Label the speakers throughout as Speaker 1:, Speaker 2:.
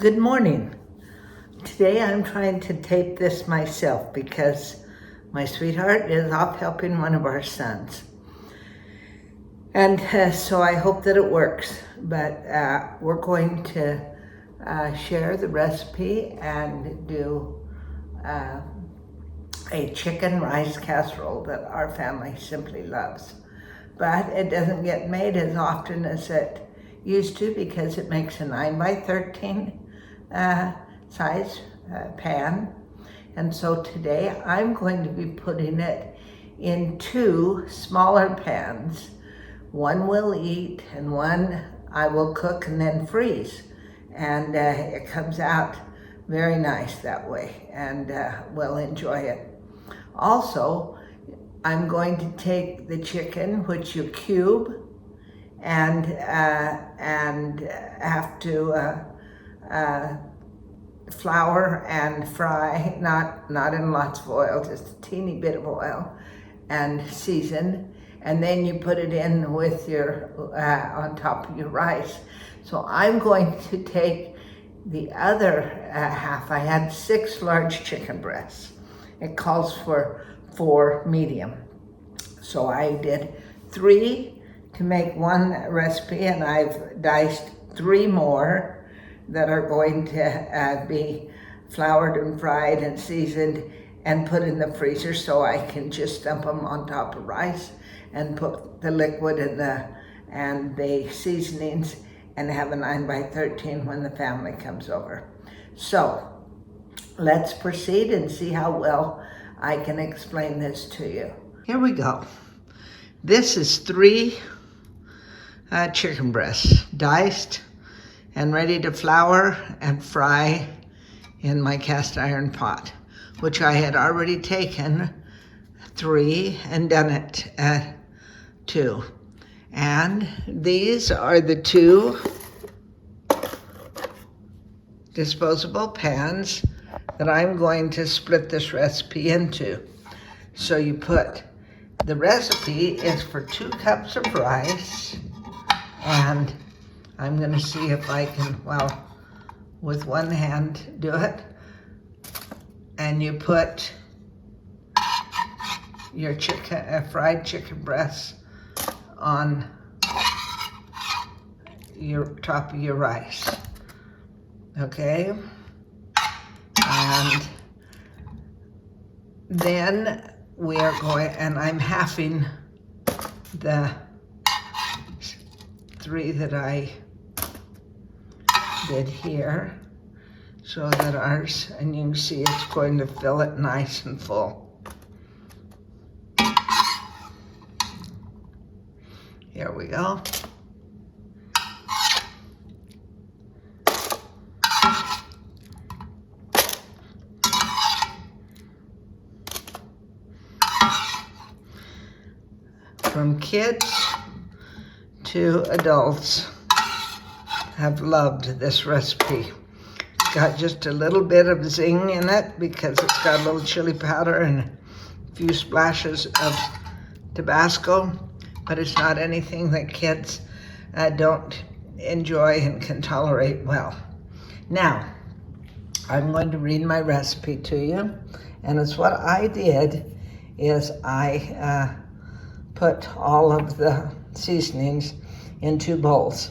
Speaker 1: Good morning. Today I'm trying to tape this myself because my sweetheart is off helping one of our sons. And so I hope that it works. But we're going to share the recipe and do a chicken rice casserole that our family simply loves. But it doesn't get made as often as it used to because it makes a 9 by 13 size pan. And so today I'm going to be putting it in 2 smaller pans. One will eat and one I will cook and then freeze. And it comes out very nice that way, and we'll enjoy it. Also, I'm going to take the chicken, which you cube, and have to flour and fry, not in lots of oil, just a teeny bit of oil, and season. And then you put it in with your on top of your rice. So I'm going to take the other half. I had 6 large chicken breasts. It calls for 4 medium. So I did 3 to make one recipe, and I've diced 3 more that are going to be floured and fried and seasoned and put in the freezer so I can just dump them on top of rice and put the liquid and the seasonings and have a 9 by 13 when the family comes over. So let's proceed and see how well I can explain this to you. Here we go. This is 3 chicken breasts, diced and ready to flour and fry in my cast iron pot, which I had already taken 3 and done it at 2. And these are the 2 disposable pans that I'm going to split this recipe into. So you put, the recipe is for 2 cups of rice, and I'm going to see if I can, well, with one hand do it. And you put your chicken, fried chicken breasts on your top of your rice, okay? And then we are going, and I'm halving the 3 that I did here, so that ours, and you can see it's going to fill it nice and full. Here we go. From kids to adults have loved this recipe. It's got just a little bit of zing in it because it's got a little chili powder and a few splashes of Tabasco, but it's not anything that kids don't enjoy and can tolerate well. Now, I'm going to read my recipe to you, and it's what I did is I put all of the seasonings in 2 bowls.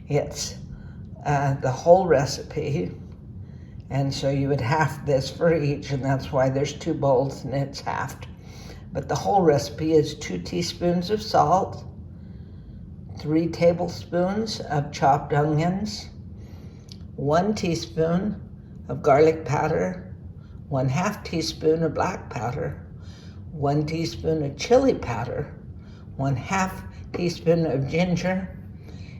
Speaker 1: It's the whole recipe, and so you would half this for each, and that's why there's 2 bowls and it's halved. But the whole recipe is 2 teaspoons of salt, 3 tablespoons of chopped onions, 1 teaspoon of garlic powder, 1/2 teaspoon of black powder, 1 teaspoon of chili powder, 1/2 teaspoon of ginger,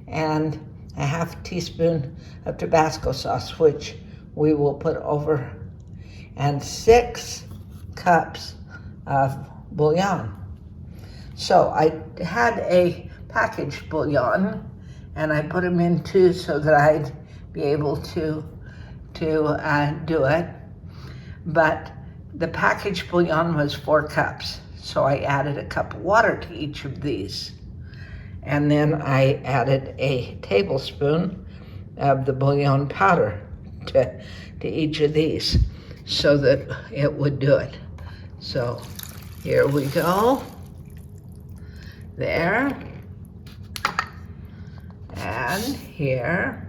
Speaker 1: and 1/2 teaspoon of Tabasco sauce, which we will put over, and 6 cups of bouillon. So I had a packaged bouillon, and I put them in 2 so that I'd be able to do it. But the packaged bouillon was 4 cups, so I added a cup of water to each of these. And then I added a tablespoon of the bouillon powder. to each of these so that it would do it. So here we go. There. And here.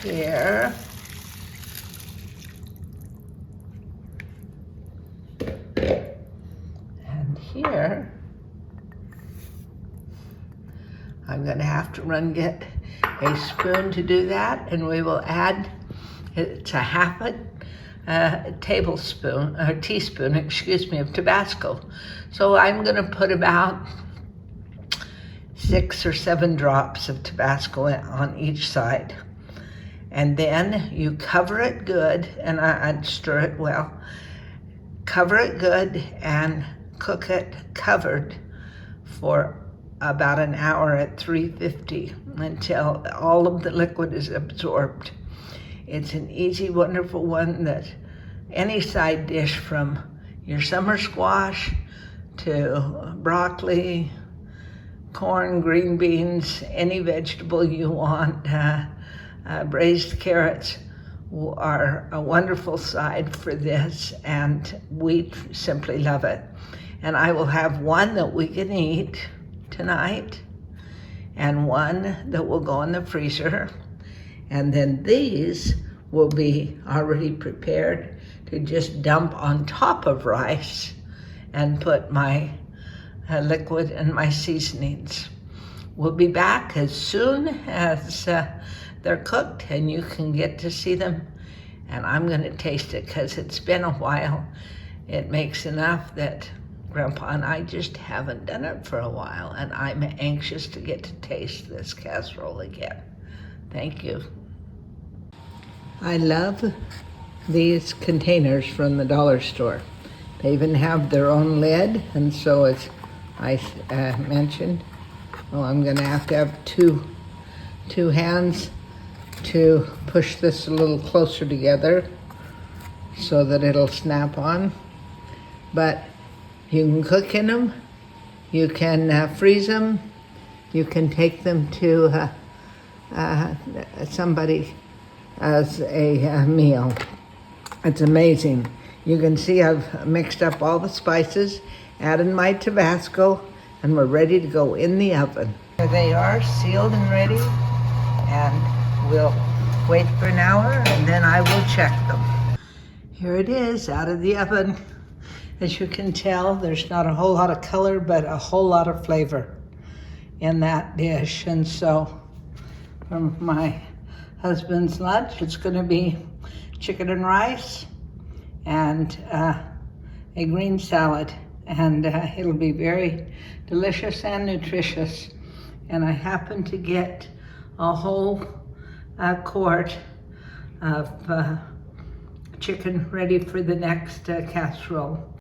Speaker 1: Here. And here. I'm going to have to run get a spoon to do that, and we will add, it's a half a tablespoon, or teaspoon, excuse me, of Tabasco. So I'm going to put about 6 or 7 drops of Tabasco on each side. And then you cover it good, and I'd stir it well. Cover it good and cook it covered for about an hour at 350 until all of the liquid is absorbed. It's an easy, wonderful one that any side dish from your summer squash to broccoli, corn, green beans, any vegetable you want, braised carrots are a wonderful side for this, and we simply love it. And I will have one that we can eat tonight and one that will go in the freezer, and then these will be already prepared to just dump on top of rice and put my liquid and my seasonings. We'll be back as soon as they're cooked and you can get to see them, and I'm going to taste it because it's been a while. It makes enough that Grandpa and I just haven't done it for a while, and I'm anxious to get to taste this casserole again. Thank you. I love these containers from the dollar store. They even have their own lid, and so as I mentioned, I'm going to have two hands to push this a little closer together so that it'll snap on. But you can cook in them, you can freeze them, you can take them to somebody as a meal. It's amazing. You can see I've mixed up all the spices, added my Tabasco, and we're ready to go in the oven. There they are, sealed and ready, and we'll wait for an hour and then I will check them. Here it is, out of the oven. As you can tell, there's not a whole lot of color, but a whole lot of flavor in that dish. And so from my husband's lunch, it's going to be chicken and rice and a green salad. And it'll be very delicious and nutritious. And I happen to get a whole quart of chicken ready for the next casserole.